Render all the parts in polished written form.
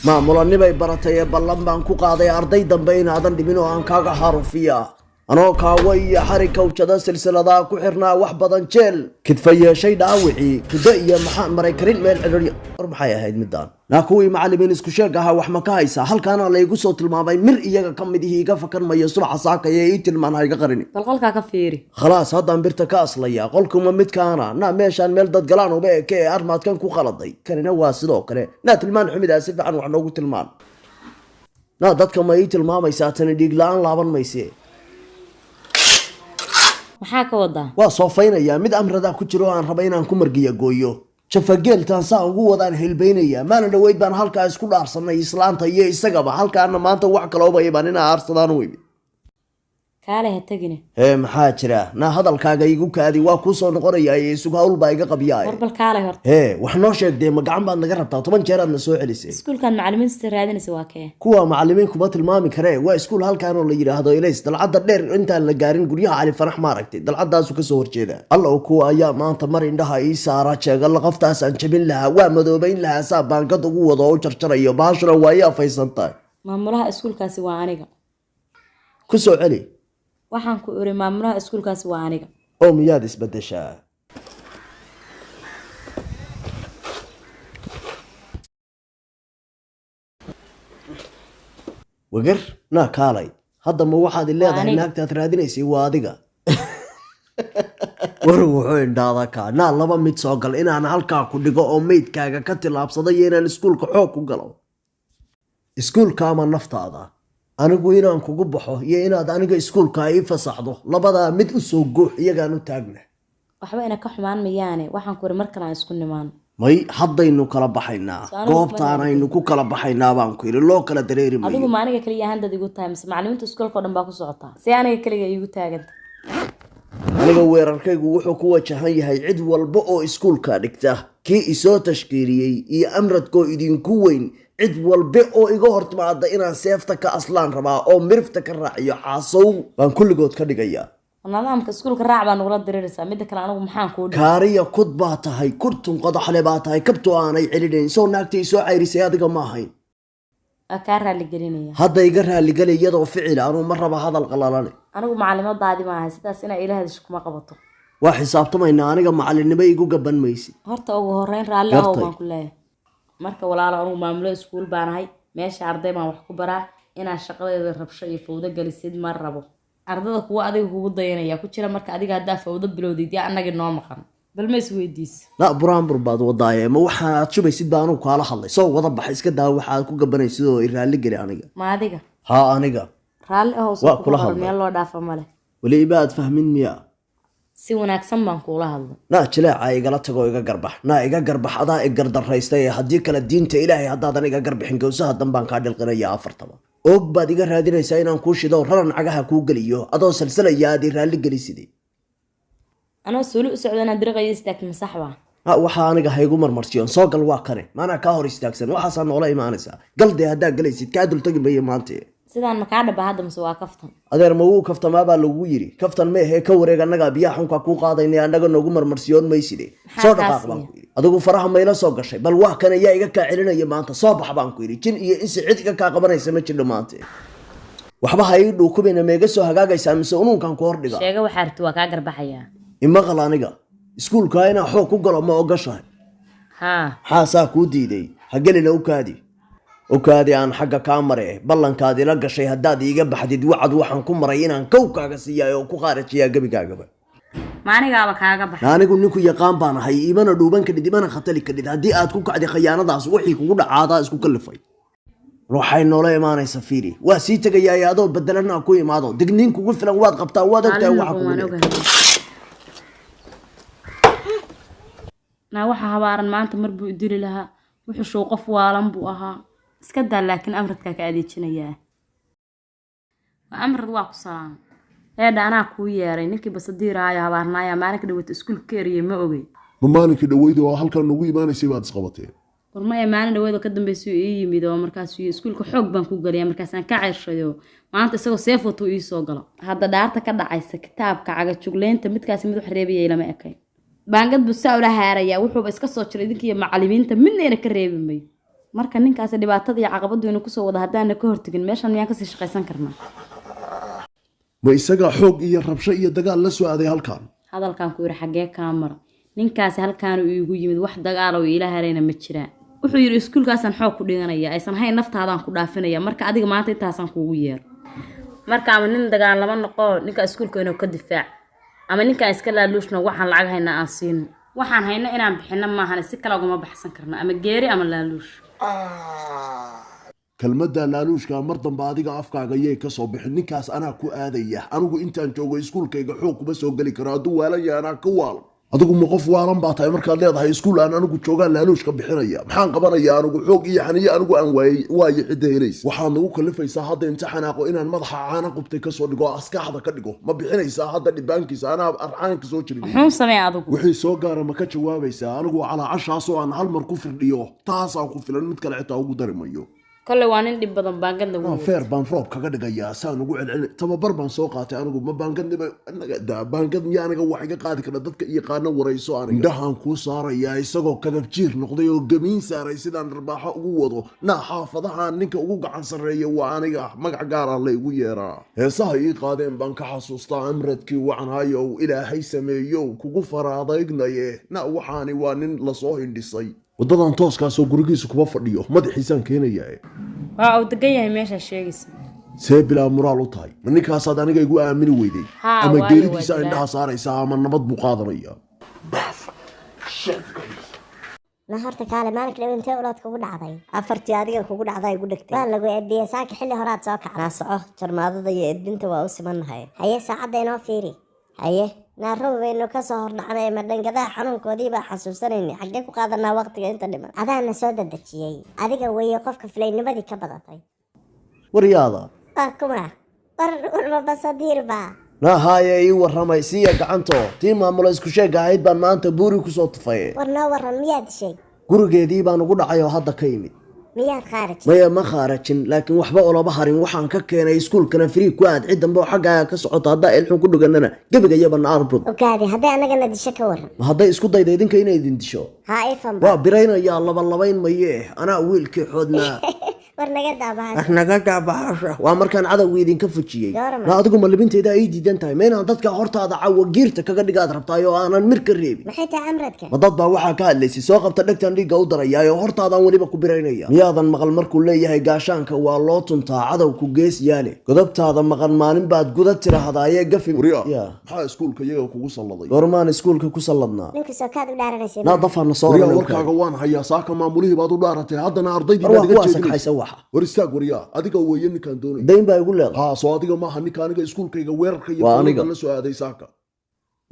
maamulanibay baratay ballan baan ku qaaday arday dambe inaadan dhimin oo aan kaaga harufiya anoo kaaway iyo xarig kawjada silsiladaha ku xirnaa wax badan jeel kidfa yeeshay dhaawicii kuda iyo maxaan maray karin meel cidhiidhi war maxay ahayd midaan naa kuwii macallimiin isku sheeg ahaa wax ma ka haysaa halkaana laygu soo tilmaamay mir iyaga ka mid ihiiga fakan mayo subaxa saakaya ii tilmaan hayga qarini bal qolkaa ka fiiri khalaas haddaan birta ka aslaya qolkuma midkaana naa meeshaan meel dad galaan uba eke ee armaadkan ku qaladay kanina waa sidoo kale naa tilmaan xumidaa si fiican wax noogu tilmaan naa dadka ma ii tilmaamaysaa tani dhiig la-aan laaban mayse maxaa ka wadaa waa soofaynayaa mid amrada ku jiro aan raba inaan ku margiya gooyo jafageeltaan saa ugu wadaan hilbaynaya maalin dhaweyd baan halkaa isku dhaarsanay islaanta iyo isagaba halkaana maanta wax kalooba baan inaa aarsadaan u imid kaale ha tagine maxaa jira naa hadalkaaga igu kaadi waa kuu soo noqonayaa isug hawl baa iga qabyaa bal kaale horta wax noo sheegdee ma gacan baad naga rabtaa 10 jeer aad na soo celisay iskuulkan macallimiinta raadinaysa waa kee kuwa macallimiin kuma tilmaami karee waa iskuul halkaan oo la yiraahdo Ilays dalcadda dheer intaan la gaarin guryaha Cali Farax ma aragtay dalcaddaas ka soo horjeeda alla oo kuwa ayaa maanta mar indhaha ii saara jeega la qaftaas aan jabin lahaa waa madoobayn lahaa saa baangad ugu wado oo jarjarayo baashra waa yaa faysantaa maamulaha iskuulkaasi waa aniga ku soo celi waxaan ku iri maamulaha iskuulkaasi waa aniga oo miyaad isbedeshaa wagar naa kaalay hadda ma waxaad leedahay naagtaad raadinaysay waa adiga war wuxuu indhaada kaa naa laba mid soo gal inaan halkaa ku dhigo oo meydkaaga ka tilaabsaday iyo inaan iskuulka xoog ku galo iskuulka ama naftaada anigu inaan kugu baxo iyo inaad aniga iskuulka ii fasaxdo labadaa mid u soo goox iyagaan u taagna waxba ina ka xumaan mayaane waxaan ku iri mar kale aan isku nimaan may haddaynu kala baxaynaa goobtaan aynu ku kala baxaynaa baan ku iri loo kala dareeri maayo adigu ma aniga kaliya handad igu tahay mise macallimiinta iskuulka oo dhan baa ku socotaa si aniga kaliya igu taaganta aniga weerarkaygu wuxuu ku wajahan yahay cid walba oo iskuulka dhigta kii isoo tashkiiliyey iyo amradkoo idinku weyn cid walba oo iga hortimaada inaan seefta ka aslaan rabaa oo mirifta ka raaciyo xaasow baan kulligood ka dhigayaa nidaamka iskuulka raac baa nagula diriraysaa midda kale anigu maxaan kuu dhigay kaariya kud baa tahay kurtun qodaxle baa tahay kabtoo aanay celinayn soo naagtay soo cayrisay adiga ma ahayn kaa raaligelinaya hadda iga raaligelay iyadoo ficil anuu ma raba hadal qalalane anigu macallimadaadi ma ahay sidaas inaa ila hadasho kuma qabato waa xisaabtamaynaa aniga macallinimo igu gaban maysi horta ugu horreyn raalli ahow baan ku leeyahay marka walaalo anigu maamulo iskuul baan ahay meesha arday baan wax ku baraa inaad shaqadeeda rabsho iyo fawdo galisid ma rabo ardada kuwa adiga kugu dayanaya ku jira marka adiga haddaa fawdo bilowdid yaa annagii noo maqan bal ma isweydiis la buraanbur baad wadaaye ma waxaad shubaysid baa anugu kaala hadlay soo wada baxa iska daa waxaad ku gabanaysid oo i raalli geli aniga ma adiga haa aniga raalli ahow soo kula hadlay meel loo dhaafa male weli ibaad fahmin miya si wanaagsan baan kuula hadlay naa jileeca igala tago iga garbax naa iga garbax adaa i gardaraystay haddii kale diinta ilaahay haddaadan iga garbixin gowsaha danbaan kaa dhilqinaya afartaba og baad iga raadinaysaa inaan kuu shido raran cagaha kuu geliyo adoo salsalaya aad i raalli geliside anoo suuli u socdo inaad diriqayo istaagtay masaxbaa waxaa aniga haygu marmarsiyoon soo gal waa kane maanaa kaa hor istaagsan waxaasaa noola imaanaysaa galdee haddaa galaysid kaa dultagi mayo maanta sidaan makaa dhaba hadda mase waa kaftan adeer ma wuu kaftamaa baa lagu yiri kaftan ma ahee ka wareeg annagaa biyaha xunka kuu qaadayna annaga noogu marmarsiyoon mayside soo dhaqaaq baan ku yidhi adigu faraha mayla soo gashay bal wax kan ayaa iga kaa celinaya maanta soo bax baan ku yidhi jin iyo insi cid iga kaa qabanaysa ma jidho maanta waxba ha ii dhuukubina meega soo hagaagaysaa mise unuunkan ku hordhiga sheega waxaa rabti waa kaa garbaxayaa imaqal aniga iskuulka inaa xoog ku galo ma ogashahay maxaa saa kuu diiday ha gelina u kaadi aan xagga kaa mare ballankaadi la gashay haddaad iiga baxdid wacad waxaan ku maray inaan kowkaaga siiyaa oo ku qaarajiyaa gebigaagaba maanigaaba kaaga baxay anigu ninku yaqaan baan ahay imana dhuuban kadhid imana khatali kadhid haddii aad ku kacdi khayaanadaas wixii kugu dhacaadaa isku kalifay waxay noola imaanaysa fiiri waa sii tegayaa adoo bedelanaa ku imaado digniin kugu filan waad qabtaa waad ogtahay waxa kugu naa waxa habaaran maanta mar buu dili lahaa wuxuu show qof waalan buu ahaa iska daa laakiin amradkaa ka adeejinayaa amrad waa ku salaam eedha anaa kuu yeeray ninkii basadiiraayo habaarnaaya maalinka dhaweyta iskuulka ka eriyay ma ogey ma maalinkii dhaweyda oo halkan nagu imaanaysay baad isqabatee warmaya maalin dhaweydoo ka dambeysuu ii yimid oo markaasuu iskuulka xoog baan ku galiya markaasaan ka ceyrshayo maanta isagoo seefotuu ii soo galo hadda dhaarta ka dhacaysa kitaabka cagajugleynta midkaasi mid wax reebayay lama ekay baangad buu saa ula haarayaa wuxuuba iska soo jiray idinkiiyo macallimiinta midnayna ka reebi mayo marka ninkaasi dhibaatada iyo caqabadu inuu kusoo wada haddaana ka hortagin meeshan miyaan kasii shaqaysan karnaa ma isagaa xoog iyo rabsho iyo dagaal la soo aaday halkan hadalkan ku yiri xagee kaa mara ninkaasi halkaan uu igu yimid wax dagaal oo ila harayna ma jiraan wuxuu yiri iskuulkaasan xoog ku dhiganaya aysan hayn naftaadaan ku dhaafinaya marka adiga maanta intaasan kuugu yeer marka ama nin dagaal lama noqo ninka iskuulka inuu ka difaac ama ninka iska laaluushna waxaan lacag hayna aan siin waxaan hayna inaan bixino maahan si kala uga baxsan karna ama geeri ama laaluush kelmadda laaluushka mar dambe adiga afkaaga yey ka soo bixin ninkaas anaa ku aadaya anigu intaan joogo iskuulkayga xoog kuma soo geli karo hadduu waalan yahay anaa ka waal adigu ma qof waalan baa tahay markaad leedahay iskuul aan anigu joogaan laaluushka bixinaya maxaan qabanaya anigu xoog iyo xaniyo anigu aan waaye cidda helaysa waxaad nagu kalifaysaa hadda inta xanaaqo inaan madaxa caana qubtay kasoo dhigo askaxda ka dhigo ma bixinaysaa hadda dhibaankiisa anaa arxaanka soo jirin muxuu sameeyaa adigu wixii soo gaara ma ka jawaabaysaa anigu calaa cashaasoo aan hal mar ku firdhiyo taasaan ku filan mid kale xitaa ugu dari mayo kale waa nin dhib badan baangad lagu feer baan roob kaga dhigayaa saan ugu celcelin tababar baan soo qaatay anigu ma baangadniba baangad miya aniga wax iga qaadi kara dadka yaqaano warayso aniga indhahaan kuu saarayaa isagoo kadab jiir noqday oo gamiin saaray sidaan rarbaaxo ugu wado naa xaafadahaan ninka ugu gacan sarreeya waa aniga magac gaara la igu yeeraa heesaha ii qaadeen baan ka xasuustaa amradkii wacanhayow ilaahay sameeyow kugu faraadaynaye na waxaani waa nin lasoo hindhisay wadadan tooskaasoo gurigiisa kuma fadhiyo madaxiisaan keenayaa waa uu degan yahay meesha sheegaysa see bilaa muraal u tahay ma ninkaasaad aniga igu aamini weyday ama geeridiisa indhaha saaraysaa ama nabad buu qaadanaya na horta kaale maalinka dhow intee ulaad kugu dhacday afartii adiga kugu dhacday igu dhigtay waa lagu edbiyey saaka xilli horaad soo kacnaa soco jarmaadada iyo edbinta waa u simannahay haye saacadda inoo fiiri haye naarow baynu kasoo hordhacnay ma dhangadaha xanuunkoodii baa xasuusanayna xaggee ku qaadanaa waqtiga inta dhiman adaana soo dadejiyey adiga weeye qofka filaynimadii ka badatay waryaada waa kuma warma basadiir baa nahaaye ii warramay siiya gacanto tii maamula isku sheega ahayd baan maanta buuri kusoo tufaye war noo warran miyaad dishay gurigeedii baan ugu dhacay oo hadda ka yimid miyaad khaarajin maya ma khaarajin laakiin waxba olaba harin waxaan ka keenay iskuulkana frii ku aad cid dambe oo xaggaaga ka socoto haddaa ilxun ku dhiganana gebigayaba naarbud ogaadi hadday annagana disho ka warran ma hadday isku dayda idinka inay idin disho haa ifan waa biraynayaa labalabayn maye anaa wiilkii xoodnaa war naga daabahasha naga daabahasha waa markaan cadowga idinka fujiyey na adigu ma libinteeda ay diidan tahay ma inaan dadka hortaada cawa giirta kaga dhigaad rabtaay oo aanan mir ka reebin maxay tahay amradka ma dad baa waxaa ka hadlaysay soo qabta dhegtan dhiigga u darayaa oo hortaadaan weliba ku biraynaya miyaadan maqal markuu leeyahay gaashaanka waa loo tuntaa cadowku gees yaale godobtaada maqan maalin baad guda tirahdaaye gafi maxaa iskuulka iyaga kugu salladay goormaan iskuulka ku salladnaa ninka soo kaad u dhaaranaysay naa dafarna soo warkaaga waan hayaa saaka maamulihii baad u dhaaratay haddana ardaydii baad iga jeedinaysa war istaag waryaa adiga weeye ninkaan doonay dayn baa igu leedahay haa soo adiga maaha ninka aniga iskuulkayga weerarka iyo fawda la soo aaday saaka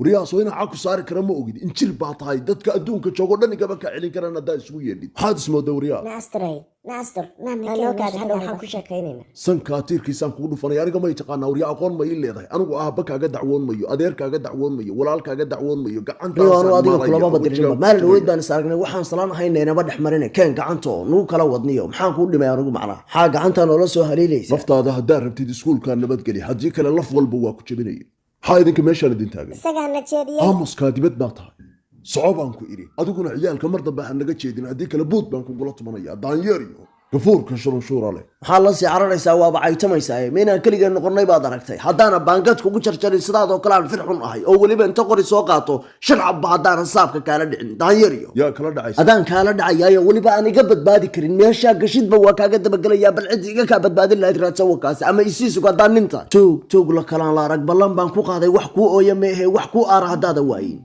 waryaa soo inaa xaq ku saari kara ma ogid injir baa tahay dadka adduunka joogo dhan igaba ka celin karaan haddaa isugu yeedhid maxaad ismooda waryaa waxaan ku sheekaynayna sankaa tiirkiisaan kugu dhufanay aniga may taqaanaa waryaa aqoon ma ii leedahay anigu aabba kaaga dacwoon mayo adeerkaaga dacwoon mayo walaalkaaga dacwoon mayo gacantaadiga kulababa dirinba maalin dhaweyd baan is aragnay waxaan salaan haynaynaba dhex marine keen gacanto nugu kala wadniyo maxaan kuu dhimay anigu macnaa maxaa gacantaa noola soo haliilaysa naftaada haddaa rabtid iskuulkaa nabadgeli haddii kale laf walba waa ku jabinaya maxaa idinka meeshaan idin taagan isagaana jeediyey aamuskaa dibad baa tahay soco baan ku idhi adiguna ciyaalka mar dambe ha naga jeedin haddii kale buud baan kugula tumanaya daanyeeriyo gafuurka shurunshuura leh maxaa la sii cararaysaa waaba caytamaysaa maynaan keligeen noqonnay baad aragtay haddaana baangad kugu jarjarin sidaadoo kale aan firxun ahay oo weliba inta qori soo qaato shan cabba haddaanan saabka kaala dhicin daanyeeriyo yaa kala dhacaysa adaan kaala dhacayaayo weliba aan iga badbaadi karin meeshaa gashidba waa kaaga dabagelayaa bal cid iga kaa badbaadin lahayd raadsawankaasi ama isiisug haddaan ninta toog la kalaan la arag ballan baan ku qaaday wax kuu ooya meehe wax kuu aara haddaada waayin